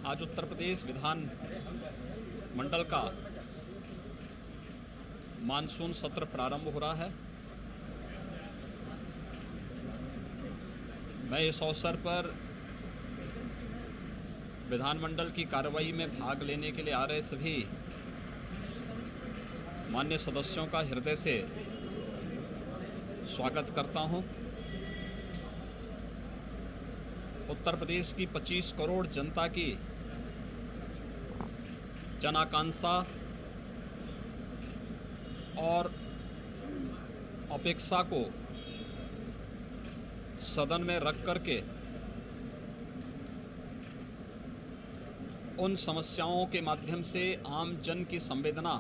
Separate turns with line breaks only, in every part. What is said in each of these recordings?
आज उत्तर प्रदेश विधान मंडल का मानसून सत्र प्रारंभ हो रहा है। मैं इस अवसर पर विधानमंडल की कार्रवाई में भाग लेने के लिए आ रहे सभी मान्य सदस्यों का हृदय से स्वागत करता हूं। उत्तर प्रदेश की 25 करोड़ जनता की जन आकांक्षा और अपेक्षा को सदन में रख करके उन समस्याओं के माध्यम से आम जन की संवेदना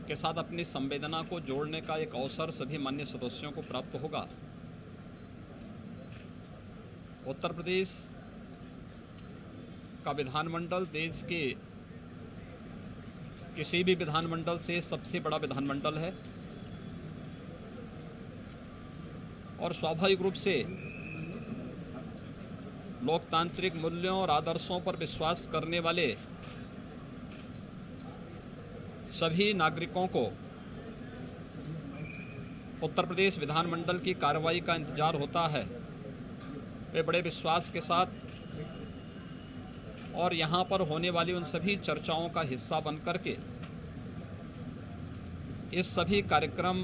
के साथ अपनी संवेदना को जोड़ने का एक अवसर सभी मान्य सदस्यों को प्राप्त होगा। उत्तर प्रदेश का विधानमंडल देश के किसी भी विधानमंडल से सबसे बड़ा विधानमंडल है और स्वाभाविक रूप से लोकतांत्रिक मूल्यों और आदर्शों पर विश्वास करने वाले सभी नागरिकों को उत्तर प्रदेश विधानमंडल की कार्रवाई का इंतजार होता है। वे बड़े विश्वास के साथ और यहाँ पर होने वाली उन सभी चर्चाओं का हिस्सा बनकर के इस सभी कार्यक्रम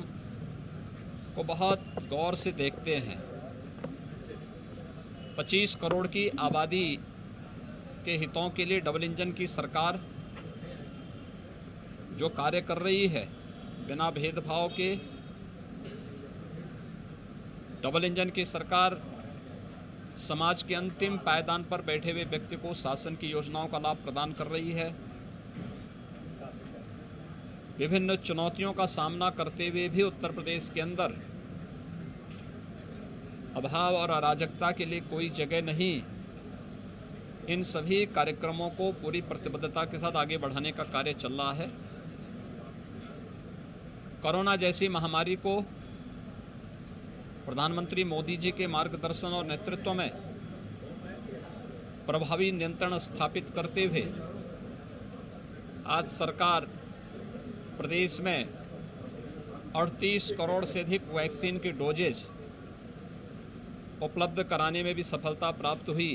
को बहुत गौर से देखते हैं। 25 करोड़ की आबादी के हितों के लिए डबल इंजन की सरकार जो कार्य कर रही है, बिना भेदभाव के डबल इंजन की सरकार समाज के अंतिम पायदान पर बैठे हुए व्यक्ति को शासन की योजनाओं का लाभ प्रदान कर रही है। विभिन्न चुनौतियों का सामना करते हुए भी उत्तर प्रदेश के अंदर अभाव और अराजकता के लिए कोई जगह नहीं। इन सभी कार्यक्रमों को पूरी प्रतिबद्धता के साथ आगे बढ़ाने का कार्य चल रहा है। कोरोना जैसी महामारी को प्रधानमंत्री मोदी जी के मार्गदर्शन और नेतृत्व में प्रभावी नियंत्रण स्थापित करते हुए आज सरकार प्रदेश में 38 करोड़ से अधिक वैक्सीन की डोजेज उपलब्ध कराने में भी सफलता प्राप्त हुई।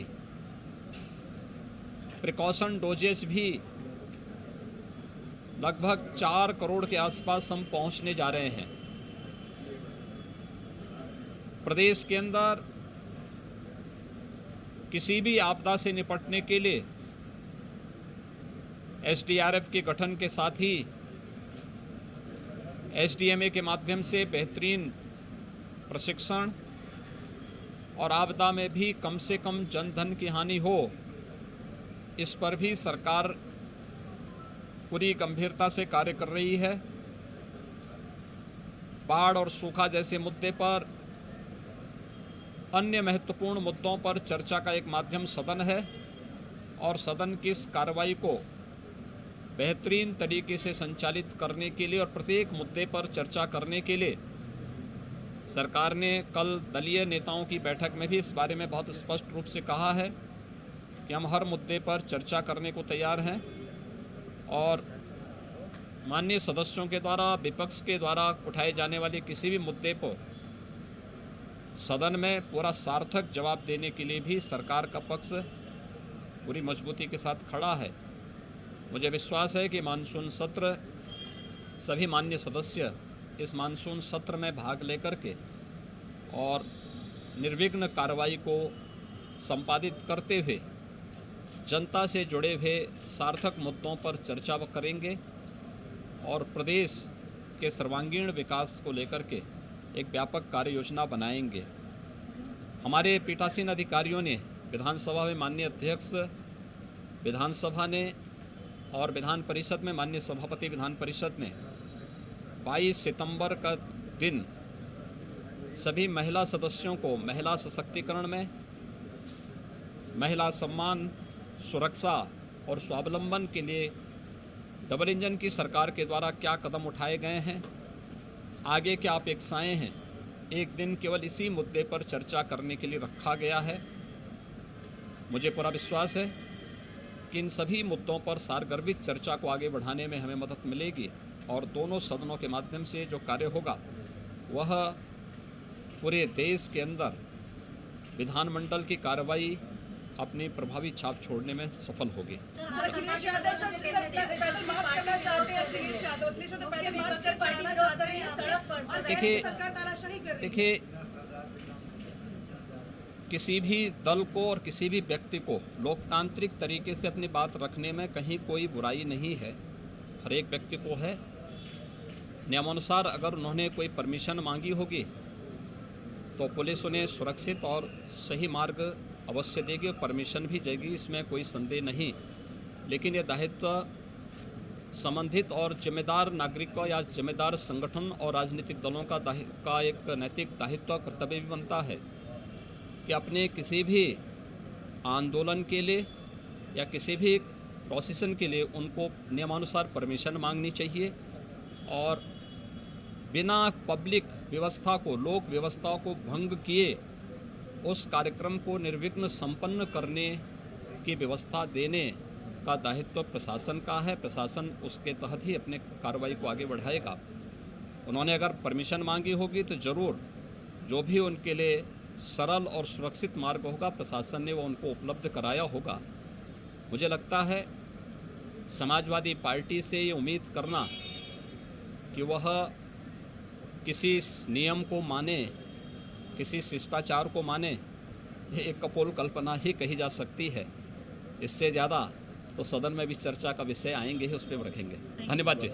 प्रिकॉशन डोजेज भी लगभग 4 करोड़ के आसपास हम पहुंचने जा रहे हैं। प्रदेश के अंदर किसी भी आपदा से निपटने के लिए एसडीआरएफ के गठन के साथ ही एसडीएमए के माध्यम से बेहतरीन प्रशिक्षण और आपदा में भी कम से कम जनधन की हानि हो, इस पर भी सरकार पूरी गंभीरता से कार्य कर रही है। बाढ़ और सूखा जैसे मुद्दे पर, अन्य महत्वपूर्ण मुद्दों पर चर्चा का एक माध्यम सदन है और सदन की इस कार्रवाई को बेहतरीन तरीके से संचालित करने के लिए और प्रत्येक मुद्दे पर चर्चा करने के लिए सरकार ने कल दलीय नेताओं की बैठक में भी इस बारे में बहुत स्पष्ट रूप से कहा है कि हम हर मुद्दे पर चर्चा करने को तैयार हैं और माननीय सदस्यों के द्वारा, विपक्ष के द्वारा उठाए जाने वाले किसी भी मुद्दे पर सदन में पूरा सार्थक जवाब देने के लिए भी सरकार का पक्ष पूरी मजबूती के साथ खड़ा है। मुझे विश्वास है कि मानसून सत्र, सभी माननीय सदस्य इस मानसून सत्र में भाग लेकर के और निर्विघ्न कार्रवाई को संपादित करते हुए जनता से जुड़े हुए सार्थक मुद्दों पर चर्चा करेंगे और प्रदेश के सर्वांगीण विकास को लेकर के एक व्यापक कार्य योजना बनाएंगे। हमारे पीठासीन अधिकारियों ने विधानसभा में माननीय अध्यक्ष विधानसभा ने और विधान परिषद में माननीय सभापति विधान परिषद ने 22 सितंबर का दिन सभी महिला सदस्यों को महिला सशक्तिकरण में, महिला सम्मान, सुरक्षा और स्वावलंबन के लिए डबल इंजन की सरकार के द्वारा क्या कदम उठाए गए हैं, आगे क्या अपेक्षाएं हैं, एक दिन केवल इसी मुद्दे पर चर्चा करने के लिए रखा गया है। मुझे पूरा विश्वास है कि इन सभी मुद्दों पर सारगर्भित चर्चा को आगे बढ़ाने में हमें मदद मिलेगी और दोनों सदनों के माध्यम से जो कार्य होगा वह पूरे देश के अंदर विधानमंडल की कार्रवाई अपनी प्रभावी छाप छोड़ने में सफल होगी। देखिए, किसी भी दल को और किसी भी व्यक्ति को लोकतांत्रिक तरीके से अपनी बात रखने में कहीं कोई बुराई नहीं है। हर एक व्यक्ति को है। नियमानुसार अगर उन्होंने कोई परमिशन मांगी होगी तो पुलिस उन्हें सुरक्षित और सही मार्ग अवश्य देगी और परमिशन भी देगी, इसमें कोई संदेह नहीं। लेकिन ये दायित्व संबंधित और जिम्मेदार नागरिकों या जिम्मेदार संगठन और राजनीतिक दलों का एक नैतिक दायित्व कर्तव्य भी बनता है कि अपने किसी भी आंदोलन के लिए या किसी भी प्रोसेशन के लिए उनको नियमानुसार परमिशन मांगनी चाहिए और बिना पब्लिक व्यवस्था को, लोक व्यवस्था को भंग किए उस कार्यक्रम को निर्विघ्न संपन्न करने की व्यवस्था देने का दायित्व प्रशासन का है। प्रशासन उसके तहत ही अपने कार्रवाई को आगे बढ़ाएगा। उन्होंने अगर परमिशन मांगी होगी तो ज़रूर जो भी उनके लिए सरल और सुरक्षित मार्ग होगा प्रशासन ने वो उनको उपलब्ध कराया होगा। मुझे लगता है समाजवादी पार्टी से ये उम्मीद करना कि वह किसी नियम को माने, किसी शिष्टाचार को माने, ये एक कपोल कल्पना ही कही जा सकती है। इससे ज़्यादा तो सदन में भी चर्चा का विषय आएंगे ही, उस पर रखेंगे। धन्यवाद जी।